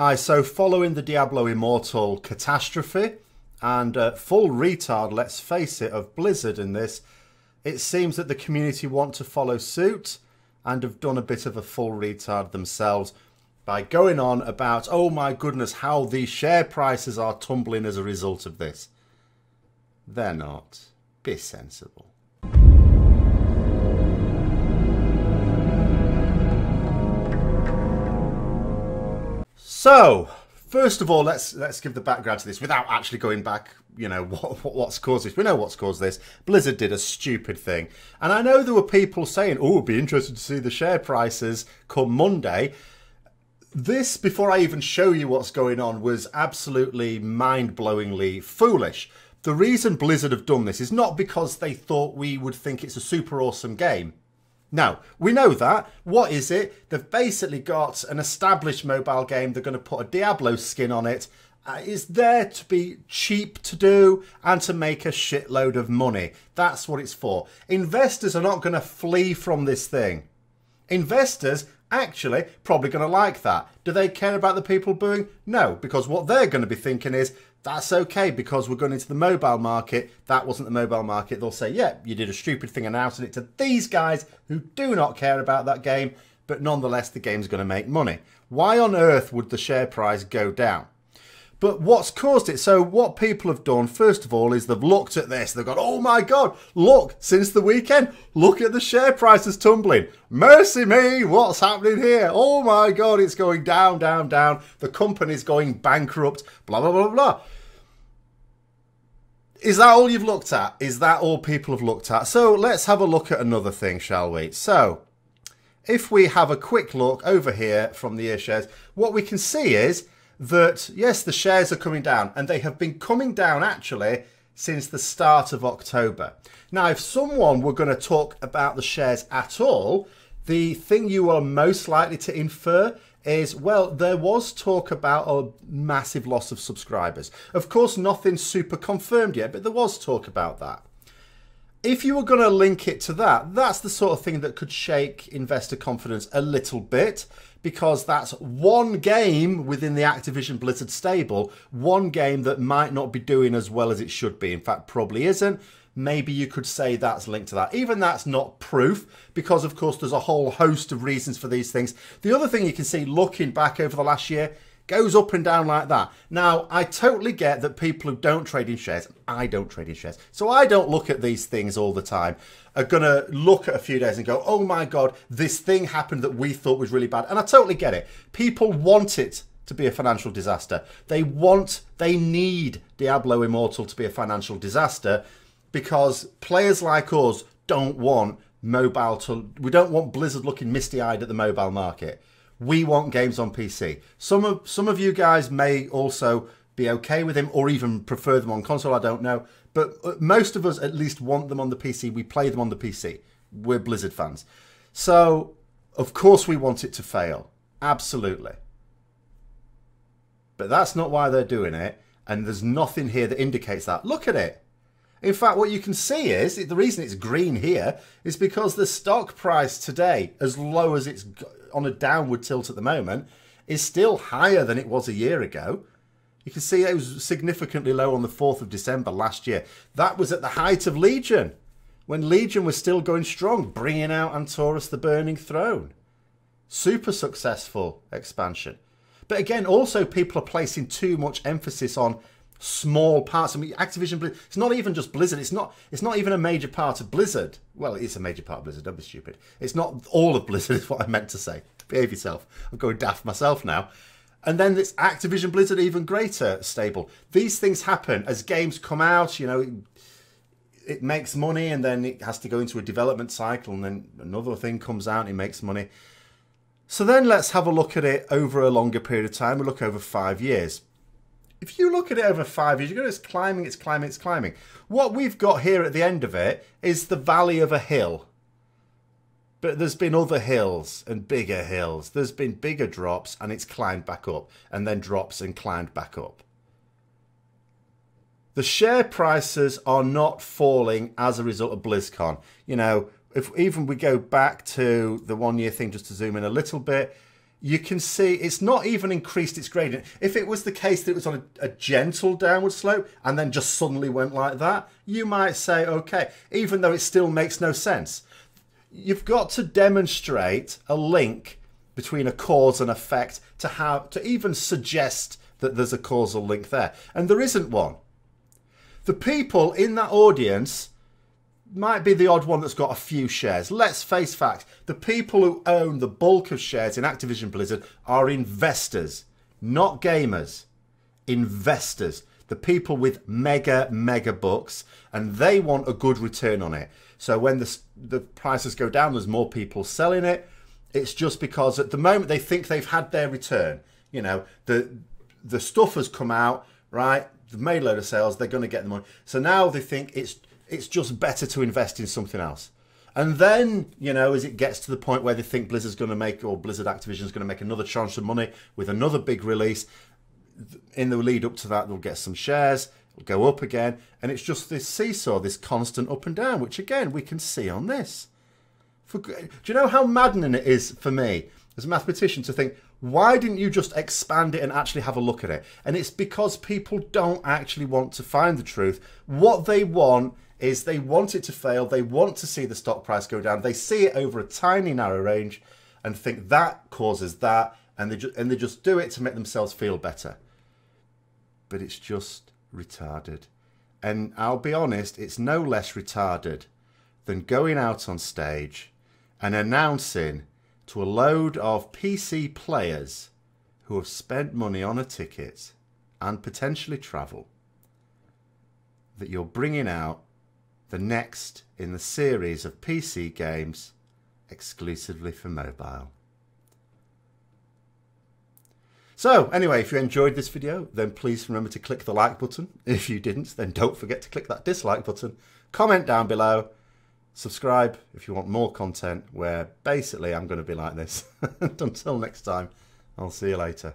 Hi, so following the Diablo Immortal catastrophe and full retard, let's face it, of Blizzard in this, it seems that the community want to follow suit and have done a bit of a full retard themselves by going on about, oh my goodness, how the share prices are tumbling as a result of this. They're not. Be sensible. So, first of all, let's give the background to this without actually going back, you know, what's caused this. We know what's caused this. Blizzard did a stupid thing. And I know there were people saying, oh, it'd be interesting to see the share prices come Monday. This, before I even show you what's going on, was absolutely mind-blowingly foolish. The reason Blizzard have done this is not because they thought we would think it's a super awesome game. No, we know that. What is it? They've basically got an established mobile game. They're going to put a Diablo skin on it. It's there to be cheap to do and to make a shitload of money. That's what it's for. Investors are not going to flee from this thing. Investors actually probably going to like that. Do they care about the people booing? No, because what they're going to be thinking is, that's okay because we're going into the mobile market. That wasn't the mobile market. They'll say, yeah, you did a stupid thing announcing it to these guys who do not care about that game, but nonetheless the game's going to make money. Why on earth would the share price go down? But what's caused it? So what people have done, first of all, is they've looked at this. They've gone, oh my God, look, since the weekend, look at the share prices tumbling. Mercy me, what's happening here? Oh my God, it's going down, down, down. The company's going bankrupt, blah, blah, blah, blah. Is that all you've looked at? Is that all people have looked at? So let's have a look at another thing, shall we? So if we have a quick look over here from the shares, what we can see is that, yes, the shares are coming down, and they have been coming down actually since the start of October. Now, if someone were going to talk about the shares at all, the thing you are most likely to infer is, well, there was talk about a massive loss of subscribers. Of course, nothing super confirmed yet, but there was talk about that. If you were going to link it to that, that's the sort of thing that could shake investor confidence a little bit, because that's one game within the Activision Blizzard stable, one game that might not be doing as well as it should be. In fact, probably isn't. Maybe you could say that's linked to that. Even that's not proof, because of course there's a whole host of reasons for these things. The other thing you can see looking back over the last year, goes up and down like that. Now, I totally get that people who don't trade in shares, I don't trade in shares, so I don't look at these things all the time, are going to look at a few days and go, oh my God, this thing happened that we thought was really bad. And I totally get it. People want it to be a financial disaster. They need Diablo Immortal to be a financial disaster, because players like us don't want we don't want Blizzard looking misty-eyed at the mobile market. We want games on PC. Some of you guys may also be okay with them or even prefer them on console, I don't know. But most of us at least want them on the PC. We play them on the PC. We're Blizzard fans. So, of course we want it to fail. Absolutely. But that's not why they're doing it. And there's nothing here that indicates that. Look at it. In fact, what you can see is, the reason it's green here is because the stock price today, as low as it's on a downward tilt at the moment, is still higher than it was a year ago. You can see it was significantly low on the 4th of December last year. That was at the height of Legion, when Legion was still going strong, bringing out Antorus the Burning Throne. Super successful expansion. But again, also people are placing too much emphasis on small parts. I mean, Activision Blizzard, it's not even just Blizzard. It's not even a major part of Blizzard. Well, it is a major part of Blizzard. Don't be stupid. It's not all of Blizzard is what I meant to say. Behave yourself. I'm going daft myself now. And then this Activision Blizzard, even greater stable. These things happen as games come out. You know, it makes money, and then it has to go into a development cycle, and then another thing comes out and it makes money. So then let's have a look at it over a longer period of time. We'll look over 5 years. If you look at it over 5 years, you're going to, it's climbing, it's climbing, it's climbing. What we've got here at the end of it is the valley of a hill. But there's been other hills and bigger hills. There's been bigger drops, and it's climbed back up, and then drops and climbed back up. The share prices are not falling as a result of BlizzCon. You know, if even we go back to the 1 year thing, just to zoom in a little bit, you can see it's not even increased its gradient. If it was the case that it was on a gentle downward slope and then just suddenly went like that, you might say, okay, even though it still makes no sense. You've got to demonstrate a link between a cause and effect to even suggest that there's a causal link there. And there isn't one. The people in that audience might be the odd one that's got a few shares. Let's face facts. The people who own the bulk of shares in Activision Blizzard are investors, not gamers. Investors. The people with mega bucks, and they want a good return on it. So when the prices go down, there's more people selling it. It's just because at the moment they think they've had their return. You know, the stuff has come out, right? They've made a load of sales. They're going to get the money. So now they think it's just better to invest in something else. And then, you know, as it gets to the point where they think Blizzard's going to make, or Blizzard Activision's going to make another tranche of money with another big release, in the lead up to that, they'll get some shares, it'll go up again, and it's just this seesaw, this constant up and down, which again, we can see on this. Do you know how maddening it is for me as a mathematician to think, why didn't you just expand it and actually have a look at it? And it's because people don't actually want to find the truth. What they want is they want it to fail. They want to see the stock price go down. They see it over a tiny, narrow range and think that causes that. And they just do it to make themselves feel better. But it's just retarded. And I'll be honest, it's no less retarded than going out on stage and announcing to a load of PC players who have spent money on a ticket and potentially travel that you're bringing out the next in the series of PC games exclusively for mobile. So anyway, if you enjoyed this video, then please remember to click the like button. If you didn't, then don't forget to click that dislike button. Comment down below. Subscribe if you want more content where basically I'm going to be like this. Until next time, I'll see you later.